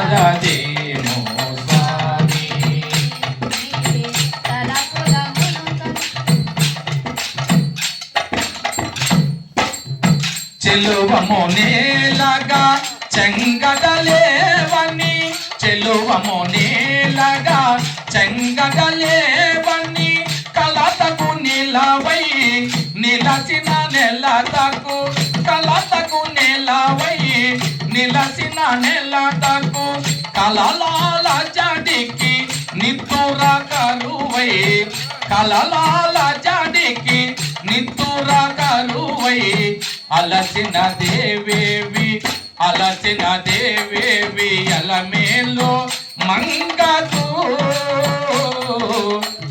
తెల్లవారదేమో స్వామి చెలువము నేలగా చెంగడలేవని చెలువము నేలగా చెంగడలేవని కలతకు నిలవై నిలసిన నెలతకు కలతకు నిలవై నిలసిన నెలతకు కలలాల జడికి నిత్తుర కరువై కలలాల జడికి నిత్తుర కరువై అలసిన దేవేవి అలమేలో మంగతూ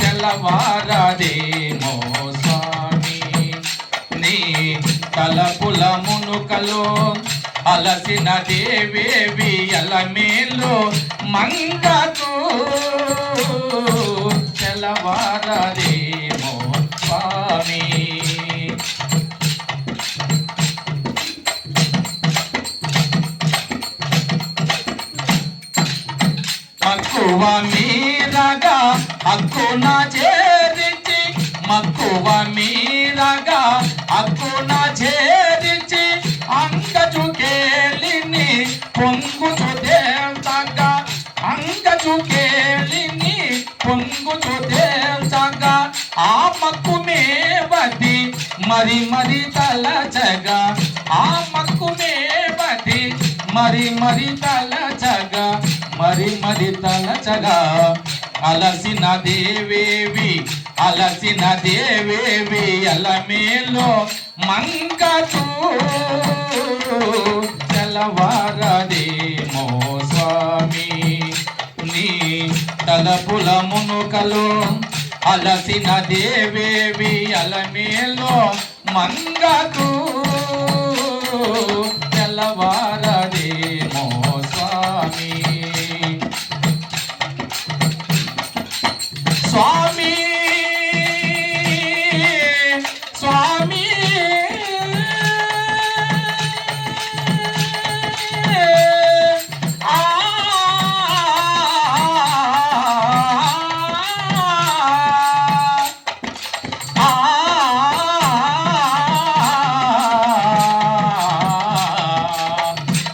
తెల్లవారదేమో స్వామి నీ తలపుల మునుకలో అలసిన దేవేవి అలమేలో మంగతూ తెల్లవారదేమో స్వామి మక్కువ మీరగా అక్కున చేరించి మక్కువ మీరగా అక్కున చేరించి అంగజుకేలిని పొంగుచు దేల్చగా అంగజుకేలిని పొంగుచు దేల్చగా ఆ మక్కుమే బది మరి మరి తలచగా ఆ మక్కుమే బది మరి తలచగా మరి తలచగా అలసిన దేవేవి అలమేలో మంగతూ తెల్లవారదేమో స్వామి నీ తలపుల మునుకలో అలసిన దేవేవి అలమేలో మంగతూ తెల్లవారదేమో స్వామి స్వామి స్వామి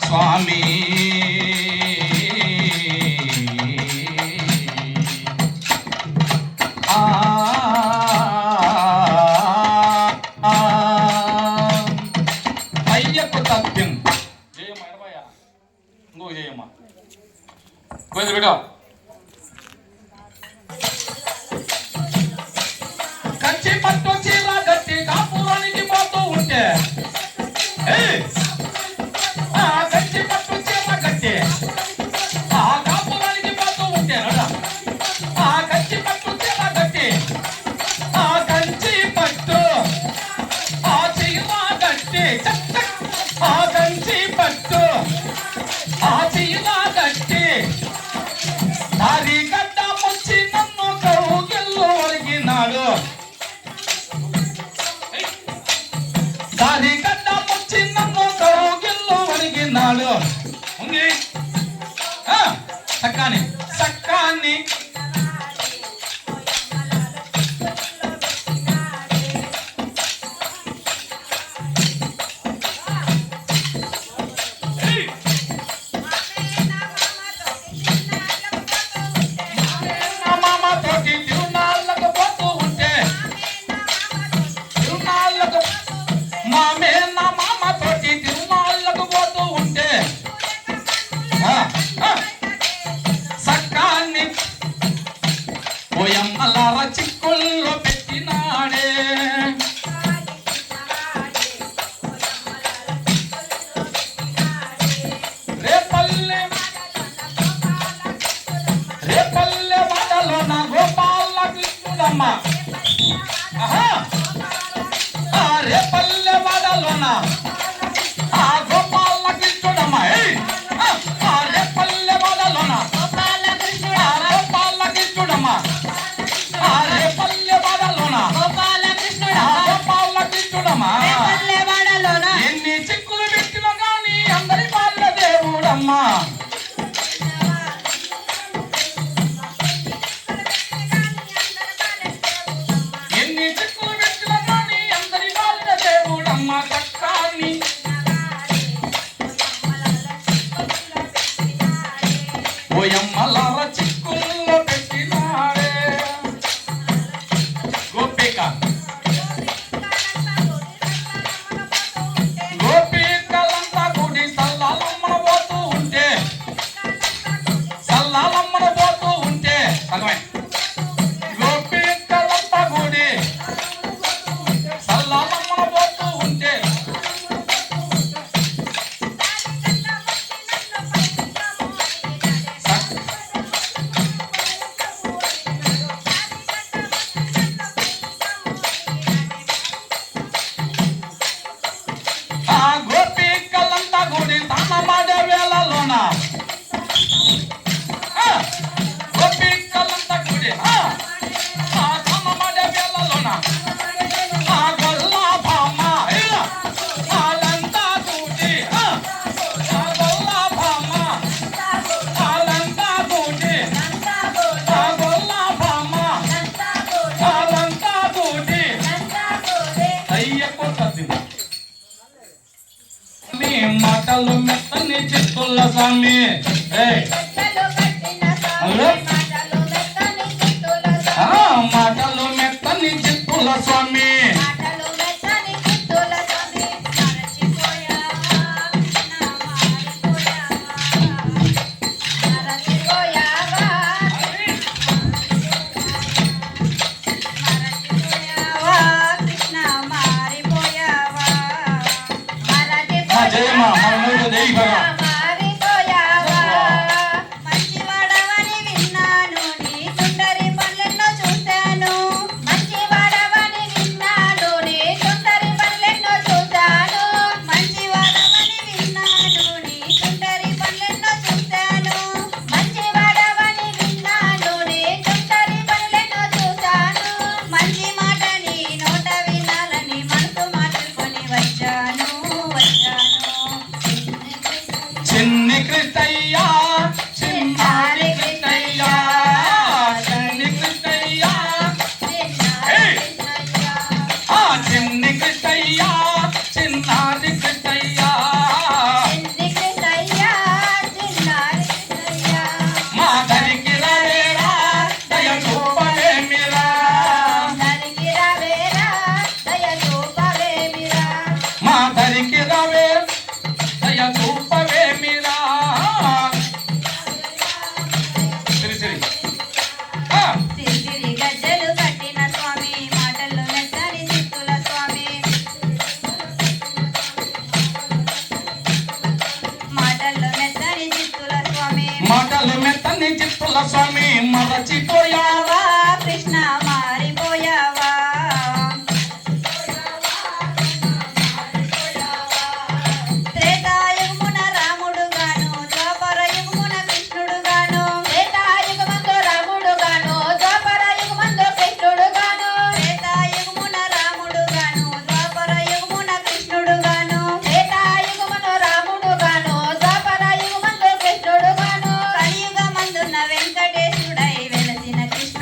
స్వామి అయ్యకు తథ్యం జయమ్మ ఎడబయ్య ఇంకో జయమ్మ కొంచెం బిడ్డ కంచి పట్టు చీర గట్టి కాపురానికి పోతూ ఉంటే కంచి పట్టు చీర గట్టి ఆ కాపురానికి పోతూ ఉంటే ఆ కంచి పట్టు చీర గట్టి ఆ కంచి పట్టు ఆ చీర గట్టి ఆ కంచి పట్టు ఆ చీర గట్టి దారి గడ్డ ముచ్చి నన్ను కౌగిల్లో ఒరిగినాడు దారి గడ్డ ముచ్చి నన్ను కౌగిల్లో ఒరిగినాడు ఉంది సక్కాని సక్కాని ఓయమ్మలార చిక్కుల్లో పెట్టినాడే రేపల్లె వాడలో నా గోపాల కృష్ణుడమ్మ రేపల్లె వాడలోన ఆ గోపాల కృష్ణుడమ్మ రేపల్లె వాడలోన గోపాల కృష్ణుడమ్మ ఓయమ్మలార చిక్కుల్లో పెట్టినాడే గోపిక గోపికలంతా గుడి సల్లాలమ్మన పోతూ ఉంటే సల్లాలమ్మన పోతూ ఉంటే సగమే గోపికలంతా గుడి సల్లాలమ్మన పోతూ ఉంటే గోపికలంతా గుడి తానమాడే వేళలోన గోపికలంతా గుడి తానమాడే వేళలోన గొల్లా భామ వాళ్ళంతా గుడి గొల్లా భామ వాళ్ళంతా గుడి గొల్లా భామ వాళ్ళంతా గుడి అయ్యకొట్టది మాటలు మెత్తని చిత్తుల స్వామి మాటలు మెత్తని చిత్తుల స్వామి జయమా మన దైవ చిన్ని కృష్ణయ్య చిన్నారి కృష్ణయ్య చిన్ని కృష్ణయ్య చిన్ని కృష్ణయ్య చిన్నారి కృష్ణయ్య మా దరికి రావేరా దయ చూపవేమిరా మా దరికి రావే దయ చూపవేమిరా గజ్జలు కట్టిన స్వామి మాటల్లో మెత్తని చిత్తుల స్వామి మాటల్లో మెత్తని చిత్తుల స్వామి మాటలు మెత్తని చిత్తుల స్వామి మరచిపోయావా కృష్ణ మారిపోయావా త్రేతాయుగమున రాముడు గాను ద్వాపర యుగమున కృష్ణుడు గాను త్రేతాయుగమందు రాముడు గాను ద్వాపర యుగమందు కృష్ణుడు గాను త్రేతాయుగమున రాముడు గాను ద్వాపర యుగమున కృష్ణుడు గాను త్రేతాయుగమున రాముడు గాను ద్వాపర యుగమందు కృష్ణుడు గాను కలియుగమందున్న వెంకటేశుడై వెలసిన కృష్ణ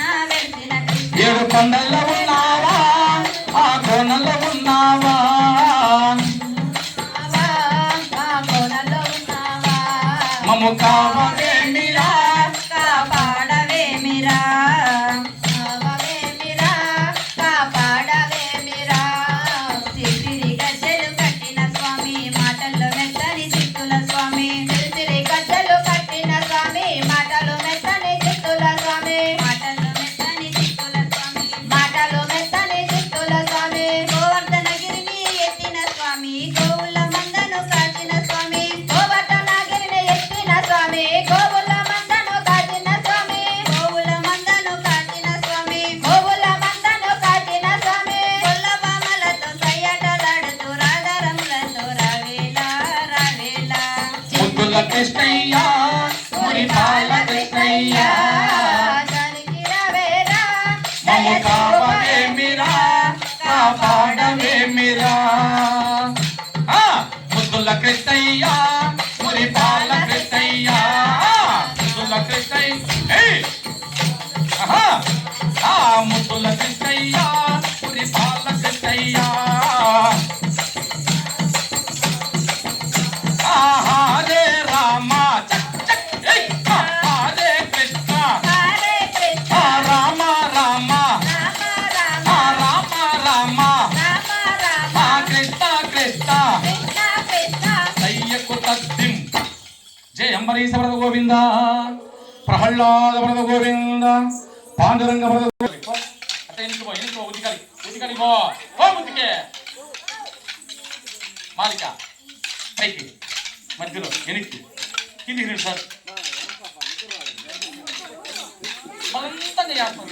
ఏడు కొండల్లో ఉన్నావా ఆ కోణంలో ఉన్నావా మమ్ము కావవేమిరా కాపాడవేమిరా కావవేమిరా కాపాడవేమిరా సిరిసిరి గజ్జలు కట్టిన స్వామి మాటల్లో మెత్తని చిత్తుల స్వామి సిరిసిరి గజ్జలు కట్టిన స్వామి మాటలు మెత్తని చిత్తుల స్వామి మాటల్లో మెత్తని చిత్తుల స్వామి మాటలు మెత్తని చిత్తుల స్వామి గోవర్ధనగిరిని ఎత్తిన స్వామి గోవుల మందను కాచిన స్వామి గోవర్ధనగిరిని ఎత్తిన స్వామి గోవుల మందను కాచిన స్వామి గోవుల మందను కాచిన స్వామి గోవుల మందను కాచిన స్వామి కొల్లబామలతో సయ్యటలాడుతూ రాగరములతో రావేలా రావేలా ముద్దుల కృష్ణయ్య మురిపాల కృష్ణయ్య దానికి రావేరా మమ్ము కావవేమిరా కాపాడవేమిరా ముద్దుల కృష్ణయ్య మురిపాల కృష్ణయ్య ముద్దుల కృష్ణయ్య ముద్దుల కృష్ణయ్య మురిపాల కృష్ణయ్య హరే రామ చక్ చక్ గోవింద ప్రహ్లాద వరద గోవింద పాండురంగ వరద అట్లా ఎన్నుకో ఎన్నుకో ఉతికలి పో ఉతికే మాలిక పైకి మధ్యలో ఎనికి కింది సార్ మనంతా చేస్తాం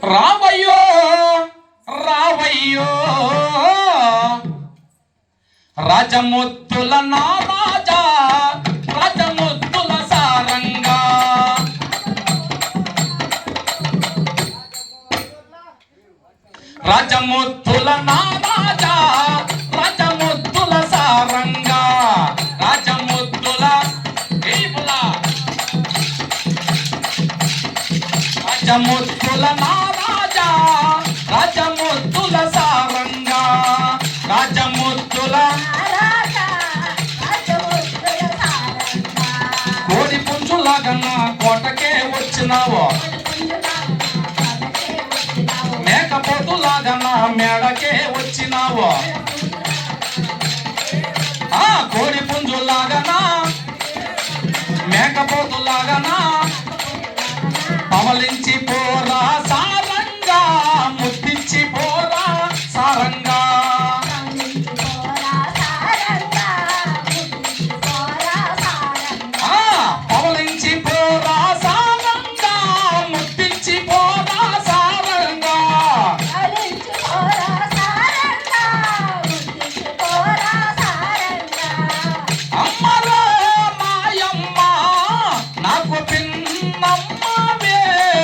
రావయ్యో రావయ్యో రాజముద్దుల నా రాజా రాజముద్దుల సారంగా రాజముద్దుల నా రాజా రాజముద్దుల సారంగా రాజముద్దుల రాజముద్దుల నా రాజా రాజముద్దుల సారంగా రాజముద్దుల కోడి పుంజులాగా నా కోటకే వచ్చినావో మేకపోతులాగా నా మేడకే వచ్చినావో కోడి పుంజులాగా మేకపోతులాగా పవలించి పోరా సారంగా ముద్దించి పోరా సారంగా పవలించి పోరా సారంగా ముద్దించి పోరా సారంగా అమ్మలో మాయమ్మ నాకు పిన్నమ్మవే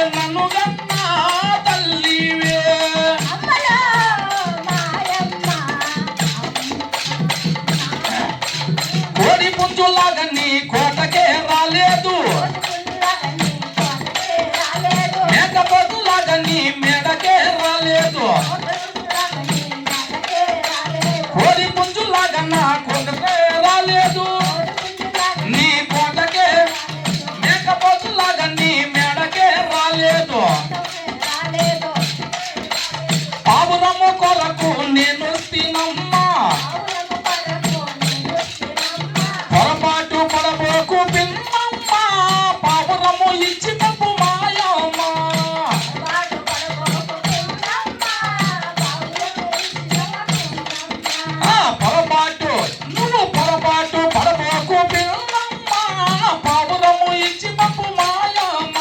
నన్ను గన్నా తల్లివే కోడి పుంజులాగా నీ కోటకే రాలేదు మేకపోతులాగా నీ మేడకే రాలేదు కోడి పుంజులాగా నా కోటకే రాలేదు నీ కోటకే మేకపోతులాగా నీ మేడకే రాలేదు పావురము కొరకు నేను తినమ్మా పొరపాటు పడబోకు పిన్నమ్మ పావురము ఇచ్చి పప్పు మాయమ్మ పొరపాటు నువ్వు పొరపాటు పడబోకు పిన్నమ్మ పావురము ఇచ్చి పప్పు మాయమ్మ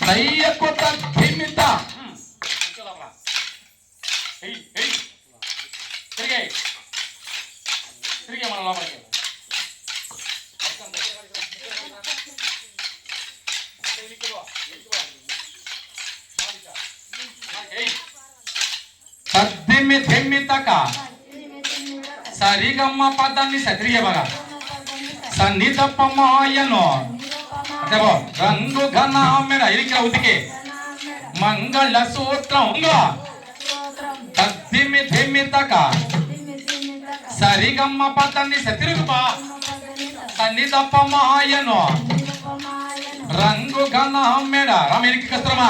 దయ్యకు తగ్గిమిత తిరిగే మన లోపలికి తద్దిమి ధిమ్మితక సరిగమ్మ పదాన్ని సతిరిగే బాగా సన్నిధప్ప మాయను అదేవో రంగు ఘన మీద ఇరికిన ఉతికి మంగళ సూత్రం తద్దిమి ధిమ్మితక సరిగమ్మ పదాన్ని సతిరుగుబా సన్నిధప్ప మాయను రంగు ఘన మేడ రామిరికి కస్త్రమా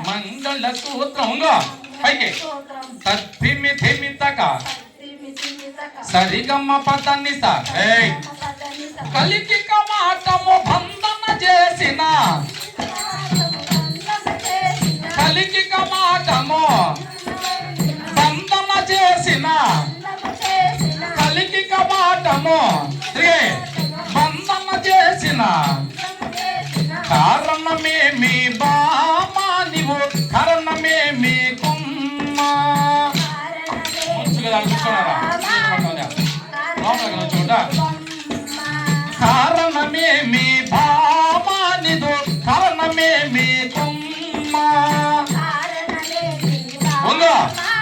మంగళ సూత్రం పైకి తద్దిమి ధిమ్మితక సరిగమ్మ పదాన్ని కలికి కమాటము బంధన చేసిన కలికి కమాటము బంధన చేసిన కలికి కమాటము బంధన చేసిన కారణమేమి బామా నీవు కారణమేమి కుమ్మా చూడ కారణమేమి బామా నీదు కారణమేమి కుమ్మా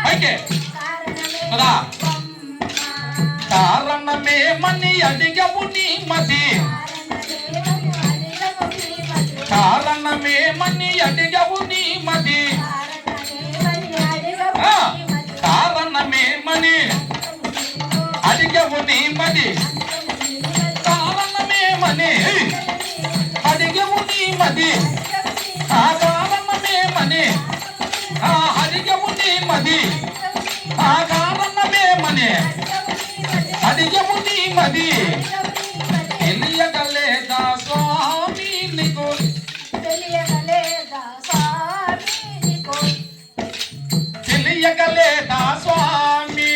పైకి కారణమే కారణమేమని అడిగవు నీ మది కారణమేమని అడిగవు నీ మది కారణమేమని అడిగవు నీ మది కారణమేమని అడిగవు నీ మది ఆ కారణమేమని అడిగవు నీ మది ఆ కారణమేమని అడిగవు నీ మది తెలియగలేదా స్వామి నీకు తెలియగలేదా స్వామి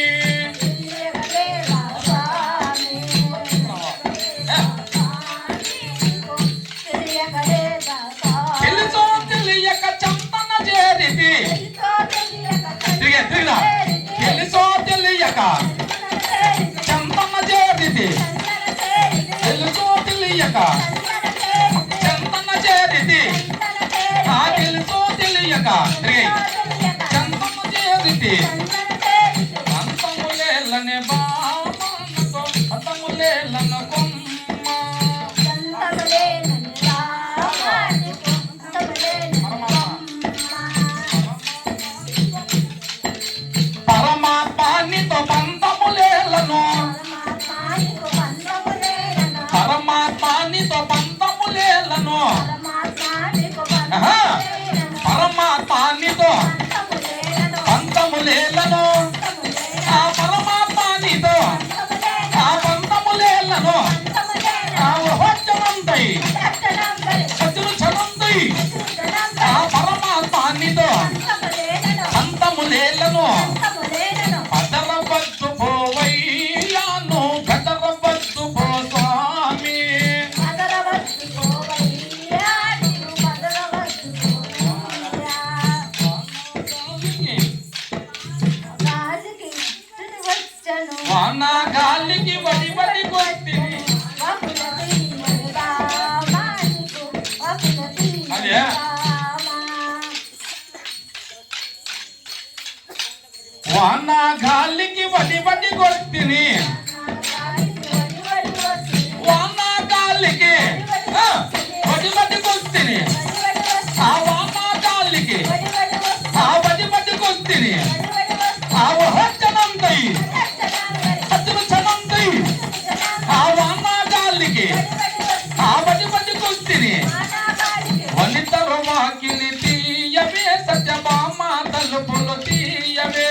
తెలుసో తెలియక చంపన చేరిది తిరిగా తెలుసో తెలియక చంపన చేరిది తెలుసో తెలియక చంపన చేరిది తెలుసో తెలియక చంపన చేరిది అంతములేలని బామతో అంతములేలను కొమ్మ పరమాత్మానితో పంతములేలను పరమాత్మానితో పంతములేలను పరమాత్మానితో పంతములేలను ఆ పరమాత్మానితో ఆ పంతములేలను ఆ వహోచ్చనందై సత్యులు చనందై ఆ పరమాత్మానితో పంతములేలను పదరవద్దు పోవయ్యాను గదరవద్దు పో స్వామి వాన గాలికి వడి వడి కొట్టిని అదే వాన గాలికి వడి వడి కొట్టిని వాన గాలికి వడి వడి కొట్టిని ఆ వాన గాలికి ఆ వడి వడి కొట్టిని ఆ వహచ్చనందై సత్యులు చనందై ఆ వాన గాలికి ఆ వడి వడి కొట్టిని వనితరు వాకిలి తీయవే సత్యభామ తలుపులు తీయవే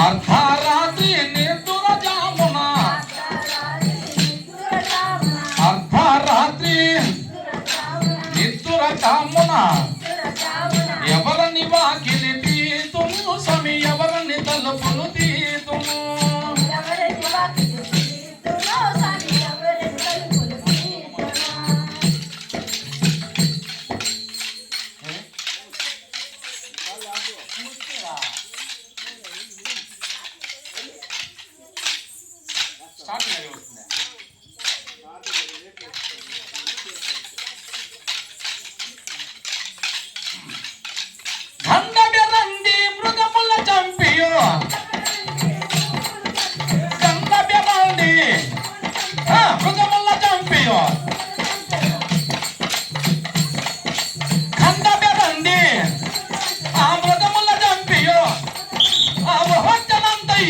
అర్ధరాత్రి నిద్ర జామున అర్ధరాత్రి నిద్ర జామున ఎవరిని వాకిలి తీతుము స్వామి ఎవరిని తలుపులు తీతుము గంధబెరండి మృగముల చంపియో గంధబెరండి మృగముల చంపియో గంధబెరండి ఆ మృగముల చంపియో ఆ వహచ్చనందై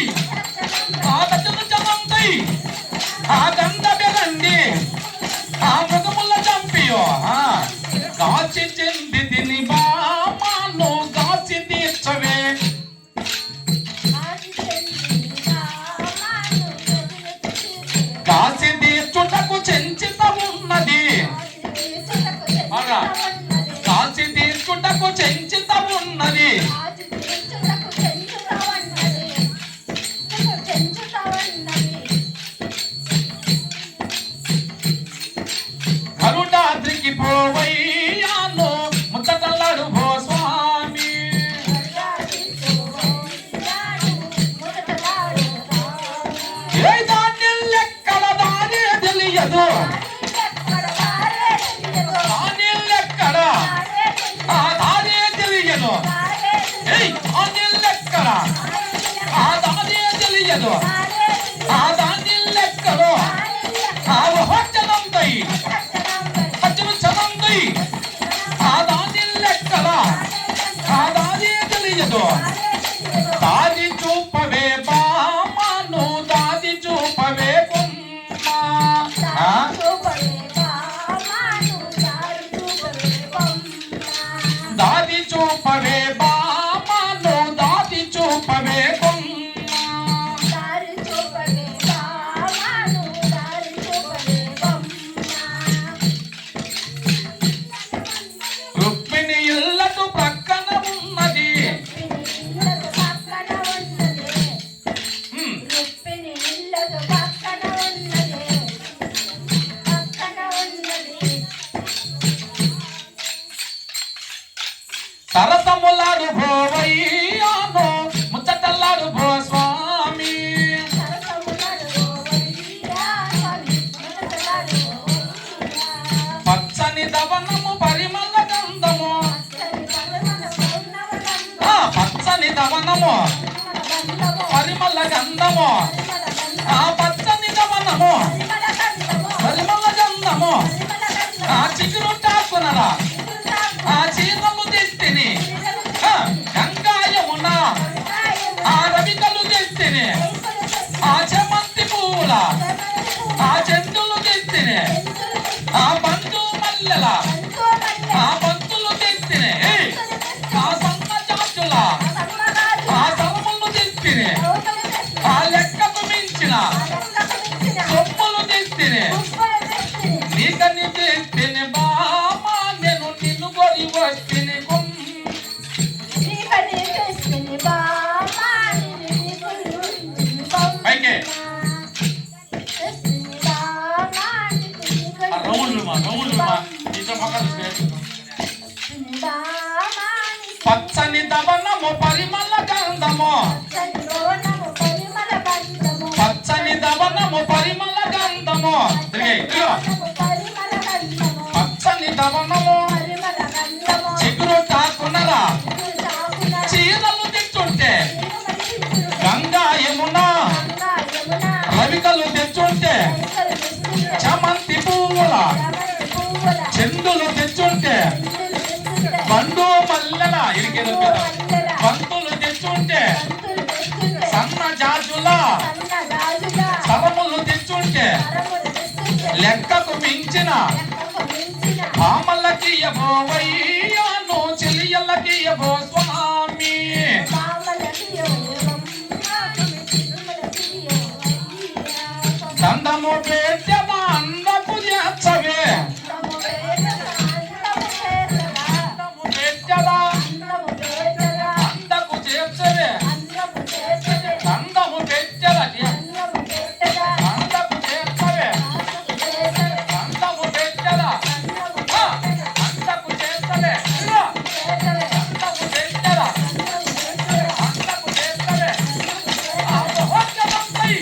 ఆ దశను చనందై ఆ గంధబెరండి ఆ మృగముల చంపి తెలియదు ఆ దాని లెక్కలో ఆ హోచనందై హచ్చను చనందై ఆ దాని లెక్కల ఆ దాని తెలియదు దాది చూపవే బామను దాది చూపవే బొమ్మ దాది చూపవే బామను దాది చూపవే బొమ్మ రుక్మిణి ఇల్లటు ప్రక్కన ఉన్నది సరసములాడు భోవయ్యాను ముచ్చటల్లాడు భో స్వామి పచ్చని దవనము పరిమళ గంధము పచ్చని దవనము పరిమళ గంధము ఆ పచ్చని దవనము పరిమళ గంధము ఆ చిగురు టాకునరా ఆ చీరలు తెస్తిని గంగాయమున ఆ రవికలు తెస్తిని ఆ చెమంతి పువ్వుల ఆ చెందులు తెస్తిని ఆ బంధు మల్లెల ఆ బంతులు తెస్తిని ఆ సన్న జాతుల ఆ సరములు తెస్తిని ఆ లెక్కకు మించిన సొమ్ములు తెస్తిని నీకని తెస్తిని బామా నేను నిన్ను కొరి వస్తిని పైకి పచ్చని దవనము పరిమళ గంధము పచ్చని దవనము పరిమళ గంధము పచ్చని దవనము చిగురు టాకునరా చీరలు తెచ్చుంటే గంగా యమున రవికలు తెచ్చుంటే చమంతి పువ్వుల చెందులు తెచ్చుంటే బండు మల్లెల ఇరికేదో బంతులు తెచ్చుంటే సన్న జాజుల సరములు తెచ్చుంటే లెక్కకు మించిన భామలకి యభోవయ్యాను చెలియలకి యభో స్వామి దండము పెట్టెమా అందకు చేర్చవే అందకు చేర్చవే దండము పెట్టెల అందకు చేర్చవే దండము పెట్టెల అందకు చేర్చవే దండము పెట్టెల అందకు చేర్చవే ఆ హోచనందై